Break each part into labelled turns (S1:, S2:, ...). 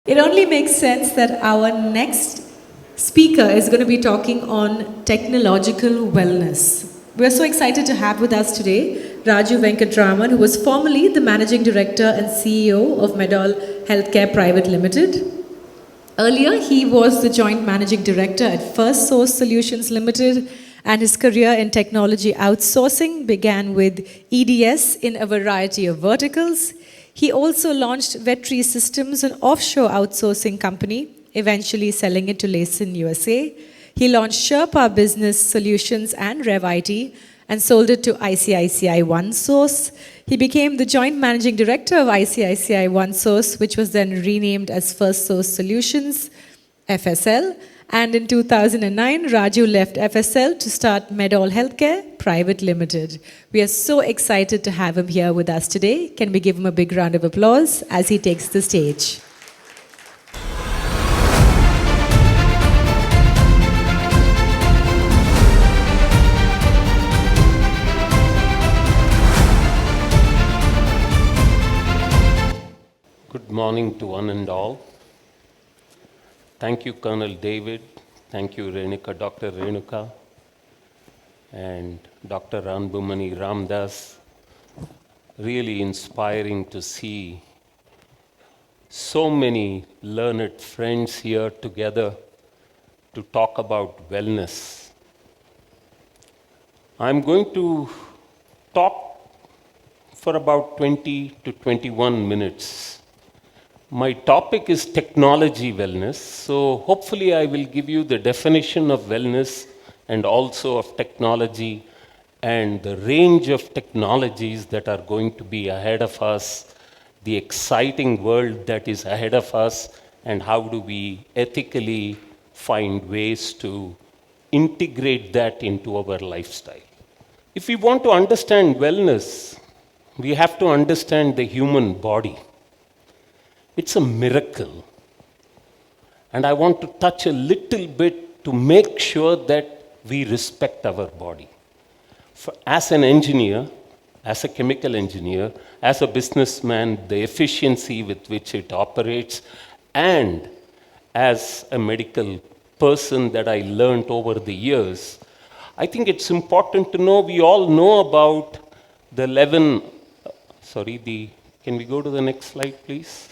S1: It only makes sense that our next speaker is going to be talking on technological wellness. We're so excited to have with us today Raju Venkatraman, who was formerly the Managing Director and CEO of Medall Healthcare Private Limited. Earlier, he was the Joint Managing Director at First Source Solutions Limited, and his career in technology outsourcing began with EDS in a variety of verticals. He also launched Vetri Systems, an offshore outsourcing company, eventually selling it to Layson, USA. He launched Sherpa Business Solutions and RevIT and sold it to ICICI OneSource. He became the joint managing director of ICICI OneSource, which was then renamed as First Source Solutions, FSL. And in 2009, Raju left FSL to start Medall Healthcare Private Limited. We are so excited to have him here with us today. Can we give him a big round of applause as he takes the stage?
S2: Good morning to one and all. Thank you, Colonel David. Thank you, Dr. Renuka, and Dr. Ranbumani Ramdas. Really inspiring to see so many learned friends here together to talk about wellness. I'm going to talk for about 20 to 21 minutes. My topic is technology wellness, so hopefully I will give you the definition of wellness and also of technology and the range of technologies that are going to be ahead of us, the exciting world that is ahead of us, and how do we ethically find ways to integrate that into our lifestyle. If we want to understand wellness, we have to understand the human body. It's a miracle. And I want to touch a little bit to make sure that we respect our body. As an engineer, as a chemical engineer, as a businessman, the efficiency with which it operates, and as a medical person that I learned over the years, I think it's important to know, we all know about the 11, can we go to the next slide, please?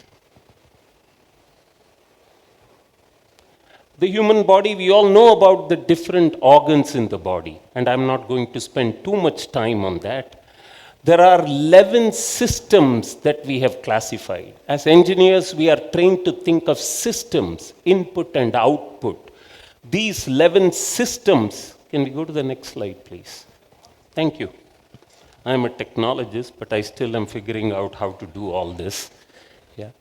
S2: The human body, we all know about the different organs in the body, and I'm not going to spend too much time on that. There are 11 systems that we have classified. As engineers, we are trained to think of systems, input and output. These 11 systems, can we go to the next slide, please? Thank you. I'm a technologist, but I still am figuring out how to do all this. Yeah.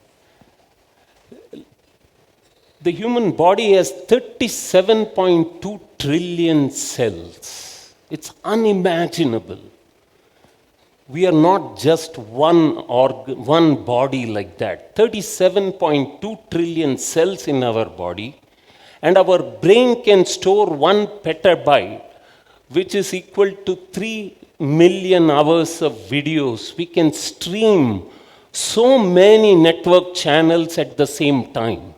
S2: The human body has 37.2 trillion cells. It's unimaginable. We are not just one body like that. 37.2 trillion cells in our body, and our brain can store 1 petabyte, which is equal to 3 million hours of videos. We can stream so many network channels at the same time.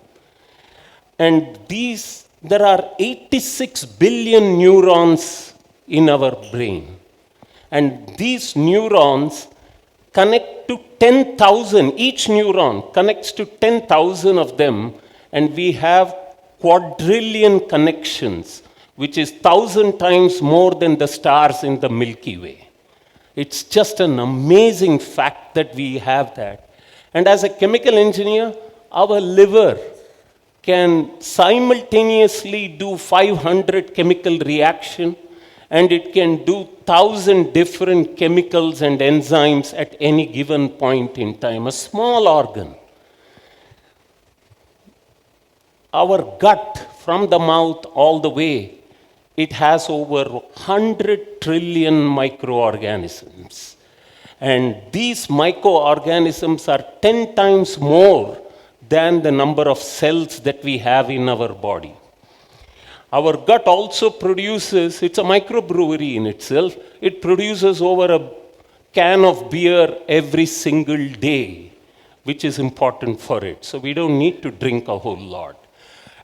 S2: And there are 86 billion neurons in our brain. And these neurons connect to 10,000, each neuron connects to 10,000 of them, and we have quadrillion connections, which is 1,000 times more than the stars in the Milky Way. It's just an amazing fact that we have that. And as a chemical engineer, our liver can simultaneously do 500 chemical reaction, and it can do 1,000 different chemicals and enzymes at any given point in time, a small organ. Our gut, from the mouth all the way, it has over 100 trillion microorganisms. And these microorganisms are 10 times more than the number of cells that we have in our body. Our gut also produces, it's a microbrewery in itself, it produces over a can of beer every single day, which is important for it. So we don't need to drink a whole lot.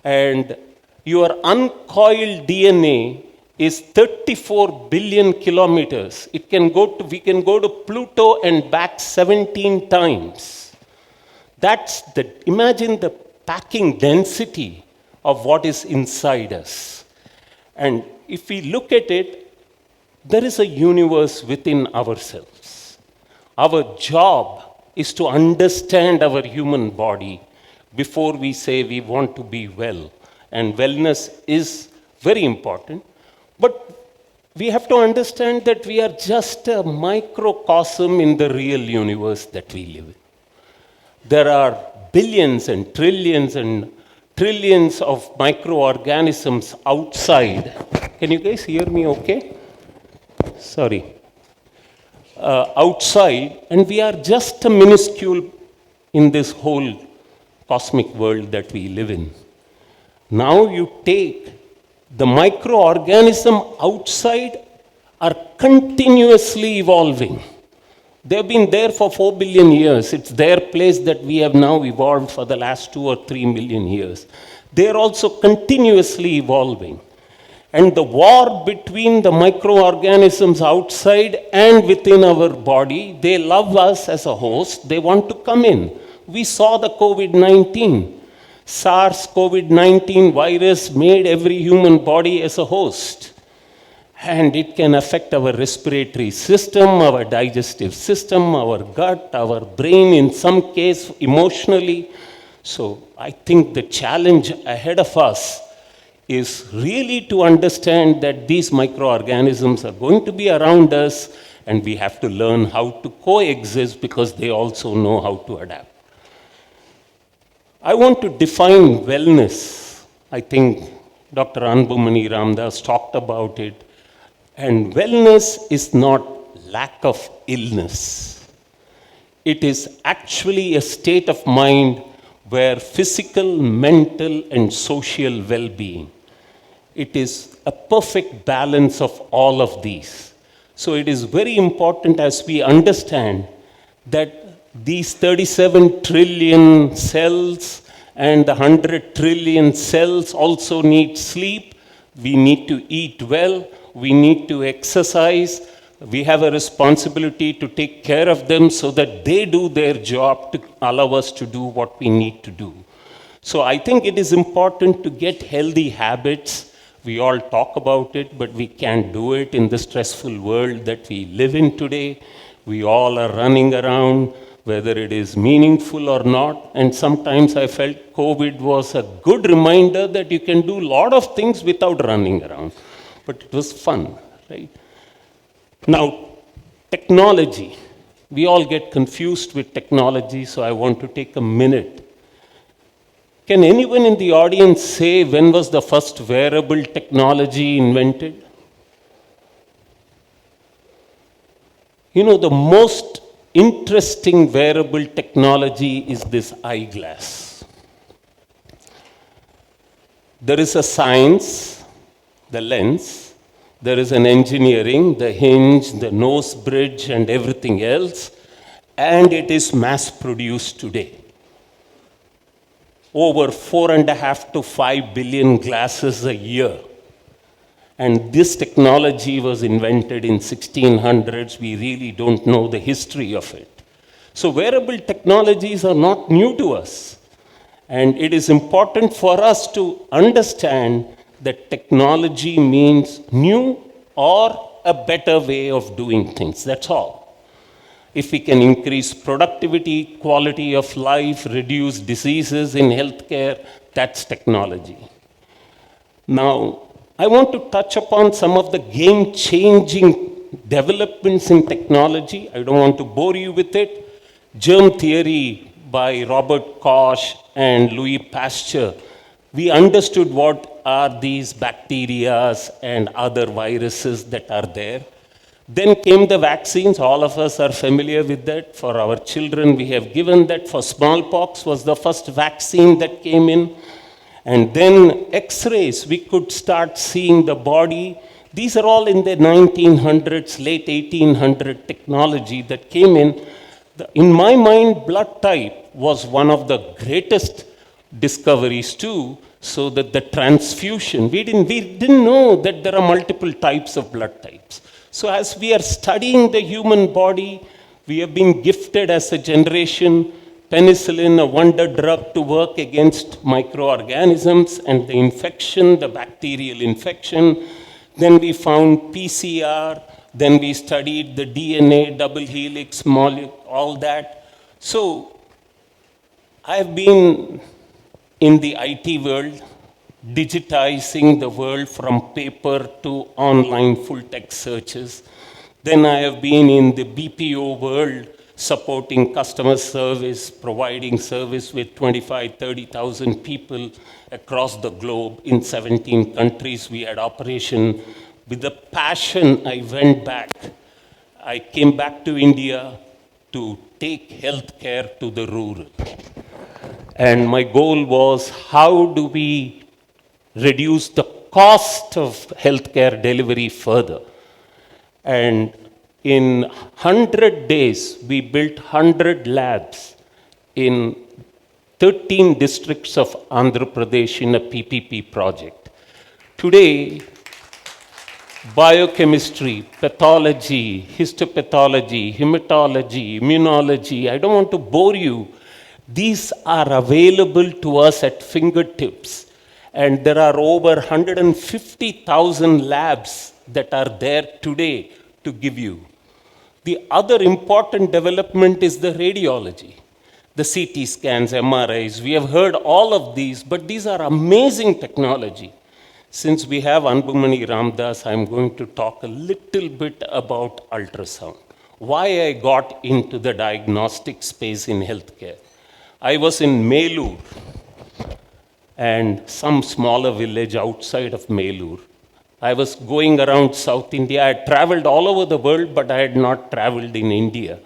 S2: And your uncoiled DNA is 34 billion kilometers. We can go to Pluto and back 17 times. Imagine the packing density of what is inside us. And if we look at it, there is a universe within ourselves. Our job is to understand our human body before we say we want to be well. And wellness is very important. But we have to understand that we are just a microcosm in the real universe that we live in. There are billions and trillions of microorganisms outside. Can you guys hear me okay? Sorry. Outside, and we are just a minuscule in this whole cosmic world that we live in. Now you take the microorganism outside are continuously evolving. They've been there for 4 billion years. It's their place that we have now evolved for the last 2 or 3 million years. They're also continuously evolving. And the war between the microorganisms outside and within our body, they love us as a host. They want to come in. We saw the COVID-19. SARS-CoV-19 virus made every human body as a host. And it can affect our respiratory system, our digestive system, our gut, our brain, in some case emotionally. So I think the challenge ahead of us is really to understand that these microorganisms are going to be around us, and we have to learn how to coexist because they also know how to adapt. I want to define wellness. I think Dr. Anbumani Ramdas talked about it. And wellness is not lack of illness. It is actually a state of mind where physical, mental, and social well-being. It is a perfect balance of all of these. So it is very important as we understand that these 37 trillion cells and the 100 trillion cells also need sleep. We need to eat well. We need to exercise. We have a responsibility to take care of them so that they do their job to allow us to do what we need to do. So I think it is important to get healthy habits. We all talk about it, but we can't do it in the stressful world that we live in today. We all are running around, whether it is meaningful or not. And sometimes I felt COVID was a good reminder that you can do a lot of things without running around. But it was fun, right? Now, technology. We all get confused with technology, so I want to take a minute. Can anyone in the audience say when was the first wearable technology invented? You know, the most interesting wearable technology is this eyeglass. There is a science, the lens. There is an engineering, the hinge, the nose bridge, and everything else. And it is mass produced today. Over 4.5 to 5 billion glasses a year. And this technology was invented in 1600s. We really don't know the history of it. So wearable technologies are not new to us. And it is important for us to understand that technology means new or a better way of doing things. That's all. If we can increase productivity, quality of life, reduce diseases in healthcare, that's technology. Now, I want to touch upon some of the game-changing developments in technology. I don't want to bore you with it. Germ theory by Robert Koch and Louis Pasteur. We understood what are these bacteria and other viruses that are there. Then came the vaccines. All of us are familiar with that. For our children, we have given that. For smallpox was the first vaccine that came in. And then X-rays, we could start seeing the body. These are all in the 1900s, late 1800 technology that came in. In my mind, blood type was one of the greatest discoveries too, so that the transfusion, we didn't know that there are multiple types of blood types. So as we are studying the human body, we have been gifted as a generation penicillin, a wonder drug to work against microorganisms and the infection, the bacterial infection. Then we found PCR, then we studied the DNA, double helix, molecule, all that. So I have been in the IT world, digitizing the world from paper to online full text searches. Then I have been in the BPO world, supporting customer service, providing service with 25, 30,000 people across the globe in 17 countries. We had operation. With the passion, I went back. I came back to India to take healthcare to the rural. And my goal was, how do we reduce the cost of healthcare delivery further? And in 100 days, we built 100 labs in 13 districts of Andhra Pradesh in a PPP project. Today, biochemistry, pathology, histopathology, hematology, immunology, I don't want to bore you. These are available to us at fingertips. And there are over 150,000 labs that are there today to give you. The other important development is the radiology. The CT scans, MRIs, we have heard all of these, but these are amazing technology. Since we have Anbumani Ramdas, I'm going to talk a little bit about ultrasound. Why I got into the diagnostic space in healthcare. I was in Melur, and some smaller village outside of Melur. I was going around South India. I had traveled all over the world, but I had not traveled in India.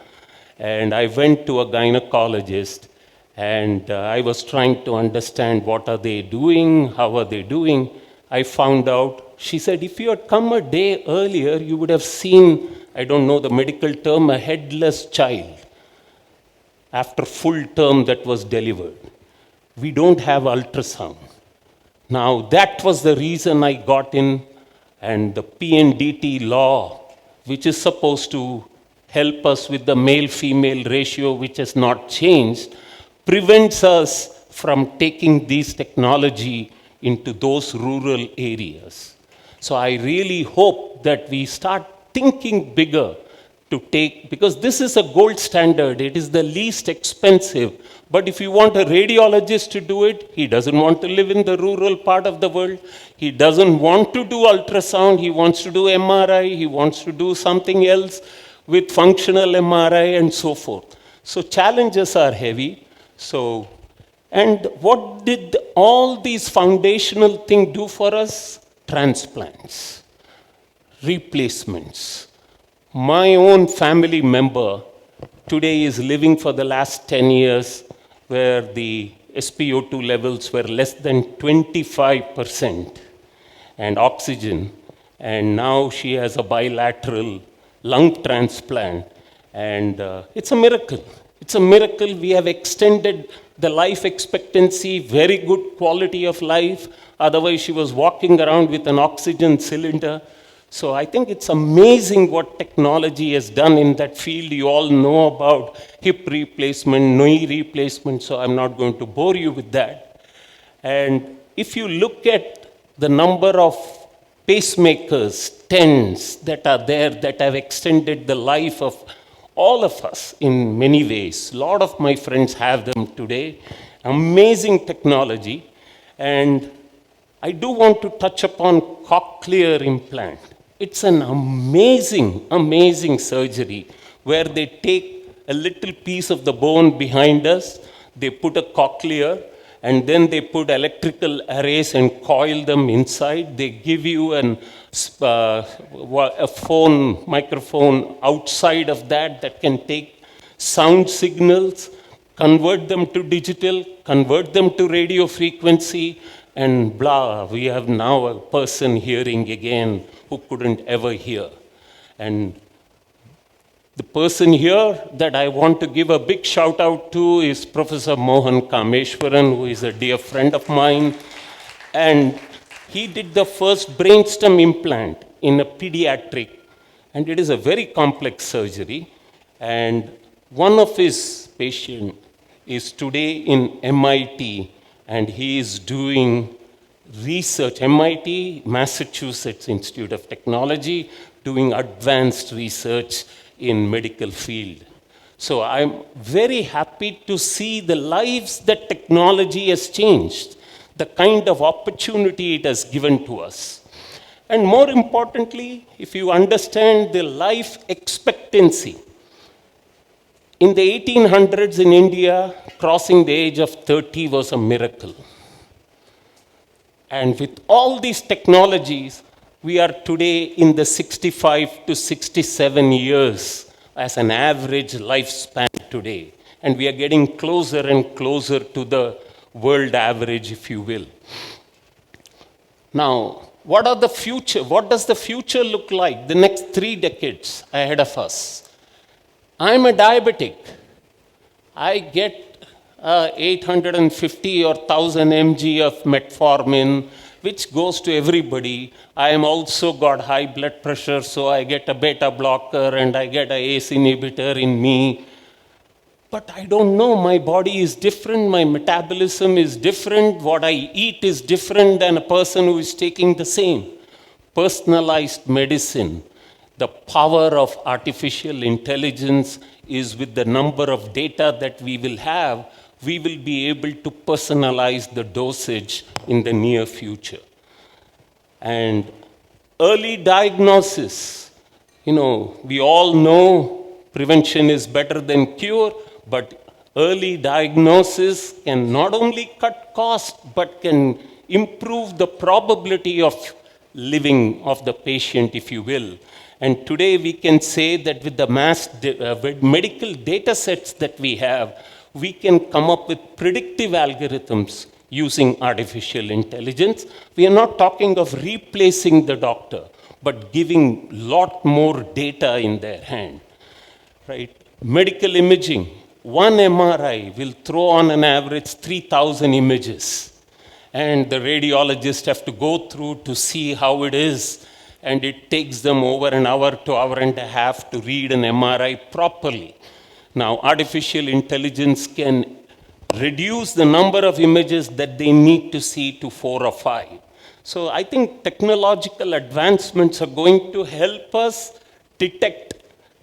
S2: And I went to a gynecologist, and I was trying to understand what are they doing, how are they doing. I found out, she said, if you had come a day earlier, you would have seen, I don't know the medical term, a headless child after full term that was delivered. We don't have ultrasound. Now, that was the reason I got in, and the PNDT law, which is supposed to help us with the male-female ratio, which has not changed, prevents us from taking these technology into those rural areas. So I really hope that we start thinking bigger to take, because this is a gold standard, it is the least expensive. But if you want a radiologist to do it, he doesn't want to live in the rural part of the world. He doesn't want to do ultrasound, he wants to do MRI, he wants to do something else with functional MRI and so forth. So challenges are heavy. So, and what did all these foundational things do for us? Transplants, replacements. My own family member today is living for the last 10 years where the SpO2 levels were less than 25% and oxygen, and now she has a bilateral lung transplant, and it's a miracle. It's a miracle. We have extended the life expectancy, very good quality of life. Otherwise, she was walking around with an oxygen cylinder. So I think it's amazing what technology has done in that field. You all know about hip replacement, knee replacement, so I'm not going to bore you with that. And if you look at the number of pacemakers, stents that are there that have extended the life of all of us in many ways. A lot of my friends have them today. Amazing technology. And I do want to touch upon cochlear implant. It's an amazing, amazing surgery where they take a little piece of the bone behind us, they put a cochlear, and then they put electrical arrays and coil them inside. They give you a phone, microphone outside of that can take sound signals, convert them to digital, convert them to radio frequency, and blah, we have now a person hearing again who couldn't ever hear. And The person here that I want to give a big shout out to is Professor Mohan Kameshwaran, who is a dear friend of mine. And he did the first brainstorm implant in a pediatric, and it is a very complex surgery. And one of his patients is today in MIT, and he is doing research, MIT, Massachusetts Institute of Technology, doing advanced research in medical field. So I'm very happy to see the lives that technology has changed, the kind of opportunity it has given to us. And more importantly, if you understand the life expectancy, in the 1800s in India, crossing the age of 30 was a miracle. And with all these technologies, we are today in the 65 to 67 years as an average lifespan today. And we are getting closer and closer to the world average, if you will. Now, what does the future look like the next 3 decades ahead of us? I'm a diabetic. I get 850 or 1000 mg of metformin, which goes to everybody. I am also got high blood pressure, so I get a beta blocker and I get a ACE inhibitor in me. But I don't know, my body is different, my metabolism is different, what I eat is different than a person who is taking the same. Personalized medicine, the power of artificial intelligence is with the number of data that we will have, we will be able to personalize the dosage in the near future. And early diagnosis, we all know prevention is better than cure, but early diagnosis can not only cut cost, but can improve the probability of living of the patient, if you will. And today we can say that with the with medical data sets that we have, we can come up with predictive algorithms using artificial intelligence. We are not talking of replacing the doctor, but giving lot more data in their hand, right? Medical imaging, one MRI will throw on an average 3,000 images. And the radiologists have to go through to see how it is. And it takes them over an hour to hour and a half to read an MRI properly. Now, artificial intelligence can reduce the number of images that they need to see to 4 or 5. So I think technological advancements are going to help us detect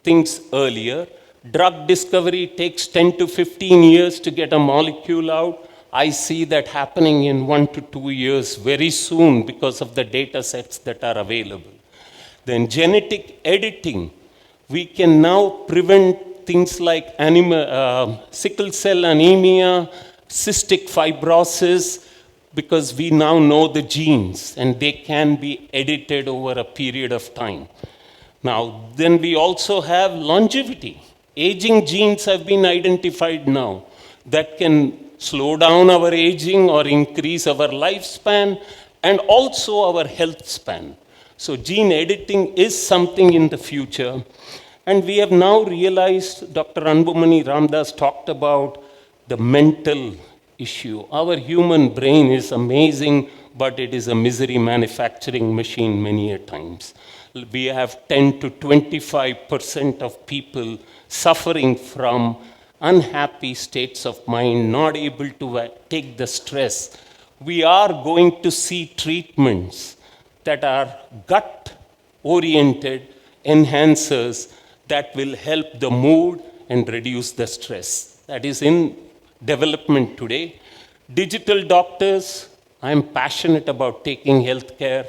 S2: things earlier. Drug discovery takes 10 to 15 years to get a molecule out. I see that happening in 1 to 2 years very soon because of the data sets that are available. Then genetic editing, we can now prevent things like sickle cell anemia, cystic fibrosis, because we now know the genes and they can be edited over a period of time. Now, then we also have longevity. Aging genes have been identified now that can slow down our aging or increase our lifespan and also our health span. So gene editing is something in the future. And we have now realized, Dr. Anbumani Ramdas talked about the mental issue. Our human brain is amazing, but it is a misery manufacturing machine many a times. We have 10 to 25% of people suffering from unhappy states of mind, not able to take the stress. We are going to see treatments that are gut-oriented enhancers that will help the mood and reduce the stress. That is in development today. Digital doctors, I'm passionate about taking healthcare,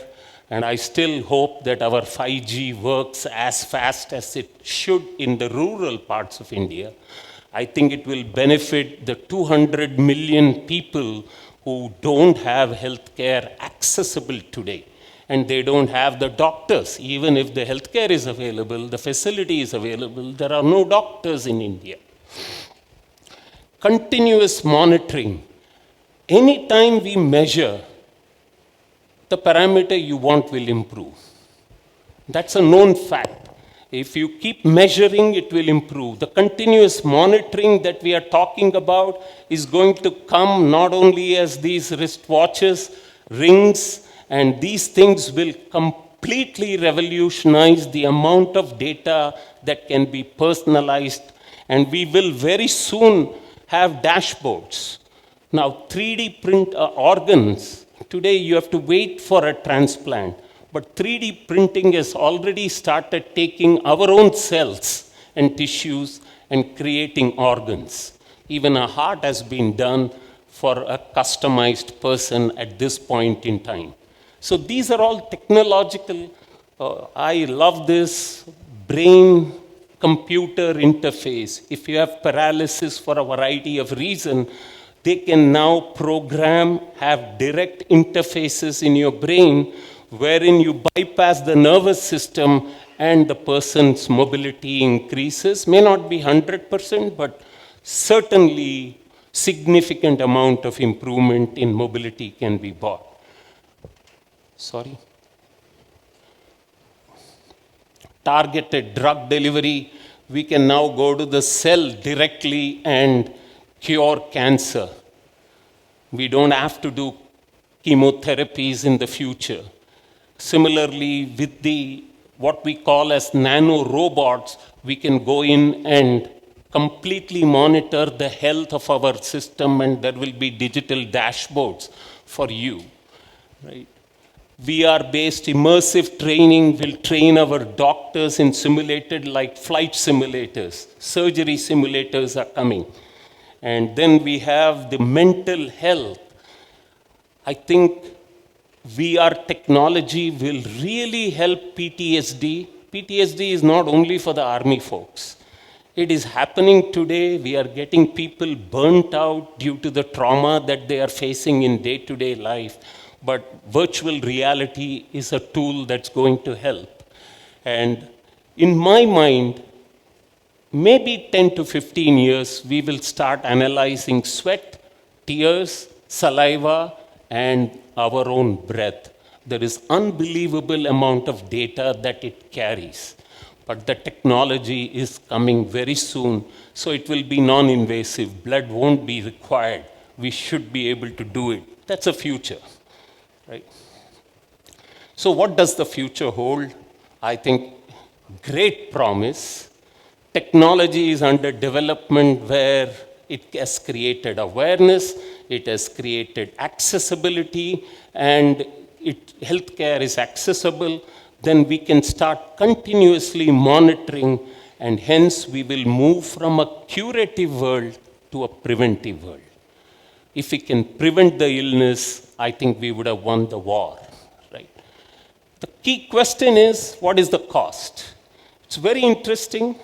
S2: and I still hope that our 5G works as fast as it should in the rural parts of India. I think it will benefit the 200 million people who don't have healthcare accessible today. And they don't have the doctors. Even if the healthcare is available, the facility is available, there are no doctors in India. Continuous monitoring. Anytime we measure, the parameter you want will improve. That's a known fact. If you keep measuring, it will improve. The continuous monitoring that we are talking about is going to come not only as these wristwatches, rings, and these things will completely revolutionize the amount of data that can be personalized. And we will very soon have dashboards. Now, 3D print organs, today you have to wait for a transplant. But 3D printing has already started taking our own cells and tissues and creating organs. Even a heart has been done for a customized person at this point in time. So these are all technological. I love this brain-computer interface. If you have paralysis for a variety of reasons, they can now program, have direct interfaces in your brain wherein you bypass the nervous system and the person's mobility increases. May not be 100%, but certainly significant amount of improvement in mobility can be brought. Sorry. Targeted drug delivery, we can now go to the cell directly and cure cancer. We don't have to do chemotherapies in the future. Similarly, with what we call as nano robots, we can go in and completely monitor the health of our system, and there will be digital dashboards for you. Right? VR-based immersive training will train our doctors in simulated, like flight simulators. Surgery simulators are coming. And then we have the mental health. I think VR technology will really help PTSD. PTSD is not only for the army folks. It is happening today. We are getting people burnt out due to the trauma that they are facing in day-to-day life. But virtual reality is a tool that's going to help. And in my mind, maybe 10 to 15 years, we will start analyzing sweat, tears, saliva, and our own breath. There is unbelievable amount of data that it carries. But the technology is coming very soon, so it will be non-invasive. Blood won't be required. We should be able to do it. That's a future, right? So what does the future hold? I think great promise. Technology is under development where it has created awareness, it has created accessibility, and healthcare is accessible. Then we can start continuously monitoring, and hence we will move from a curative world to a preventive world. If we can prevent the illness, I think we would have won the war, right? The key question is, what is the cost? It's very interesting.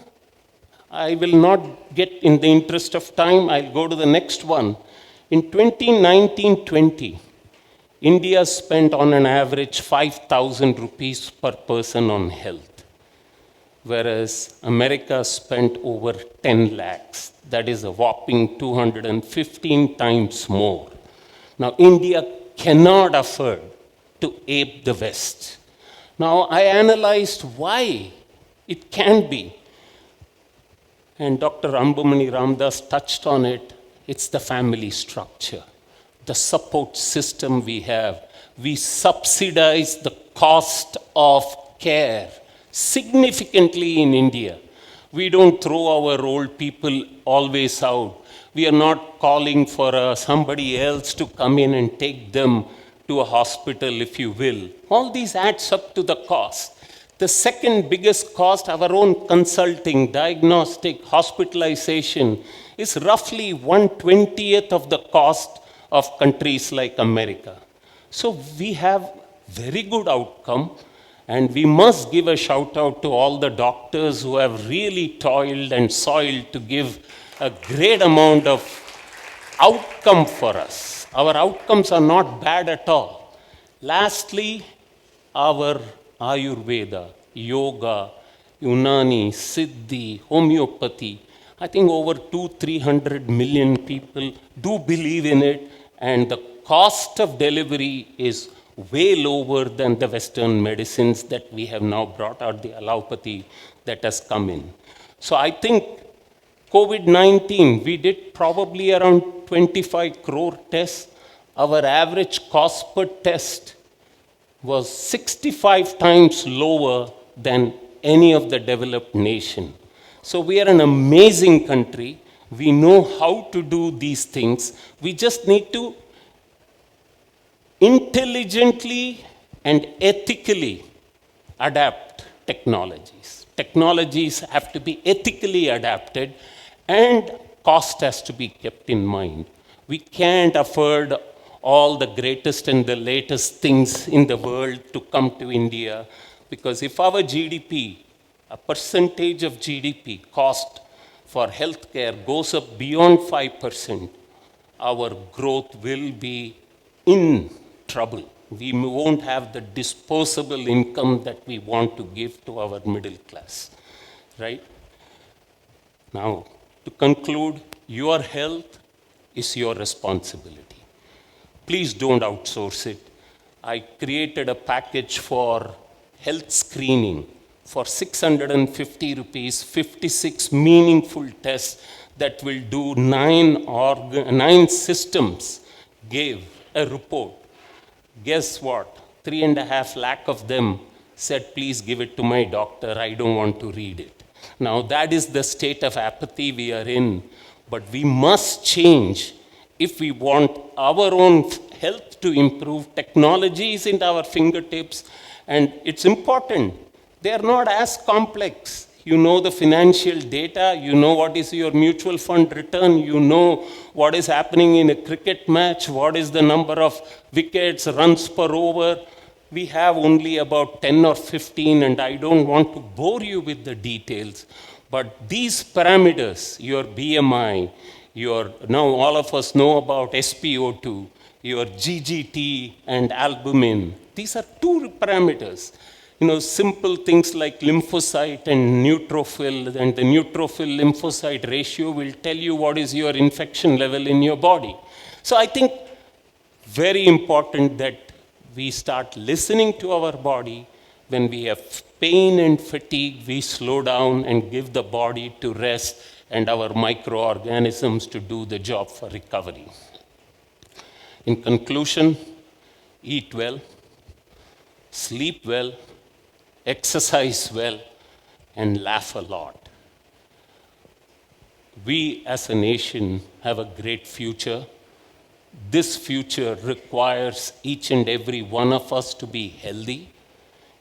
S2: I will not get in the interest of time. I'll go to the next one. In 2019-20, India spent on an average 5,000 rupees per person on health, whereas America spent over 10 lakhs. That is a whopping 215 times more. Now, India cannot afford to ape the West. Now, I analyzed why it can be. And Dr. Ambumani Ramdas touched on it. It's the family structure, the support system we have. We subsidize the cost of care significantly in India. We don't throw our old people always out. We are not calling for somebody else to come in and take them to a hospital, if you will. All these adds up to the cost. The second biggest cost, our own consulting, diagnostic, hospitalization, is roughly 1/20th of the cost of countries like America. So we have very good outcome, and we must give a shout out to all the doctors who have really toiled and soiled to give a great amount of outcome for us. Our outcomes are not bad at all. Lastly, our Ayurveda, yoga, Unani, Siddhi, homeopathy. I think over 200-300 million people do believe in it, and the cost of delivery is way lower than the Western medicines that we have now brought out, the allopathy that has come in. So I think COVID-19, we did probably around 25 crore tests. Our average cost per test was 65 times lower than any of the developed nation. So we are an amazing country. We know how to do these things. We just need to intelligently and ethically adapt technologies. Technologies have to be ethically adapted, and cost has to be kept in mind. We can't afford all the greatest and the latest things in the world to come to India, because if our GDP, a percentage of GDP cost for healthcare goes up beyond 5%, our growth will be in trouble. We won't have the disposable income that we want to give to our middle class, right? Now, to conclude, your health is your responsibility. Please don't outsource it. I created a package for health screening for 650 rupees, 56 meaningful tests that will do 9 systems, gave a report. Guess what? 3.5 lakh of them said, please give it to my doctor, I don't want to read it. Now that is the state of apathy we are in, but we must change if we want our own health to improve. Technology is in our fingertips, and it's important. They are not as complex. You know the financial data, you know what is your mutual fund return, you know what is happening in a cricket match, what is the number of wickets, runs per over. We have only about 10 or 15, and I don't want to bore you with the details. But these parameters, your BMI, now all of us know about SpO2, your GGT and albumin. These are 2 parameters. Simple things like lymphocyte and neutrophil, and the neutrophil lymphocyte ratio will tell you what is your infection level in your body. So I think very important that we start listening to our body. When we have pain and fatigue, we slow down and give the body to rest and our microorganisms to do the job for recovery. In conclusion, eat well, sleep well, exercise well, and laugh a lot. We as a nation have a great future. This future requires each and every one of us to be healthy.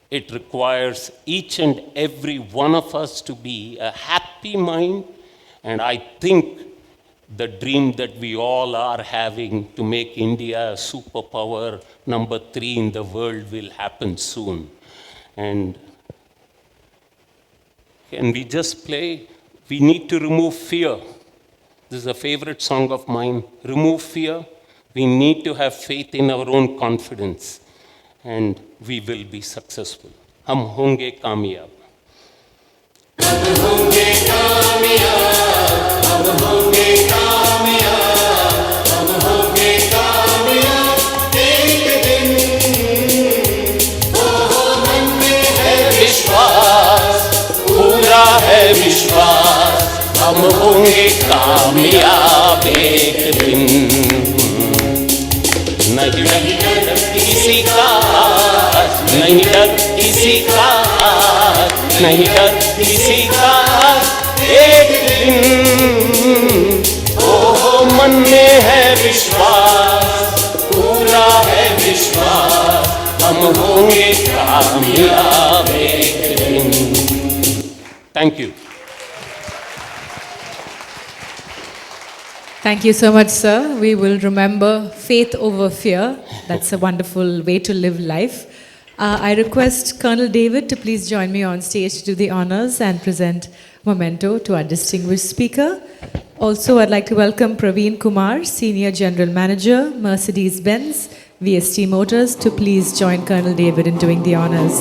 S2: It requires each and every one of us to be a happy mind. And I think the dream that we all are having to make India a superpower number 3 in the world will happen soon. And can we just play? We need to remove fear. This is a favorite song of mine. Remove fear. We need to have faith in our own confidence, and we will be successful. Hum honge kamyab. Hum honge kamyab. Hum honge kamyab. Hum honge kamyab. Ek din. Oh, man mein hai vishwas. Pura hai vishwas. Hum honge kamyab ek din. नहीं डर किसी का, नहीं डर किसी का, नहीं डर किसी का। एक दिन ओ मन में है विश्वास, पूरा है विश्वास, हम होंगे कामयाब एक दिन। Thank you.
S1: Thank you so much, sir. We will remember faith over fear. That's a wonderful way to live life. I request Colonel David to please join me on stage to do the honors and present memento to our distinguished speaker. Also, I'd like to welcome Praveen Kumar, Senior General Manager, Mercedes-Benz, VST Motors, to please join Colonel David in doing the honors.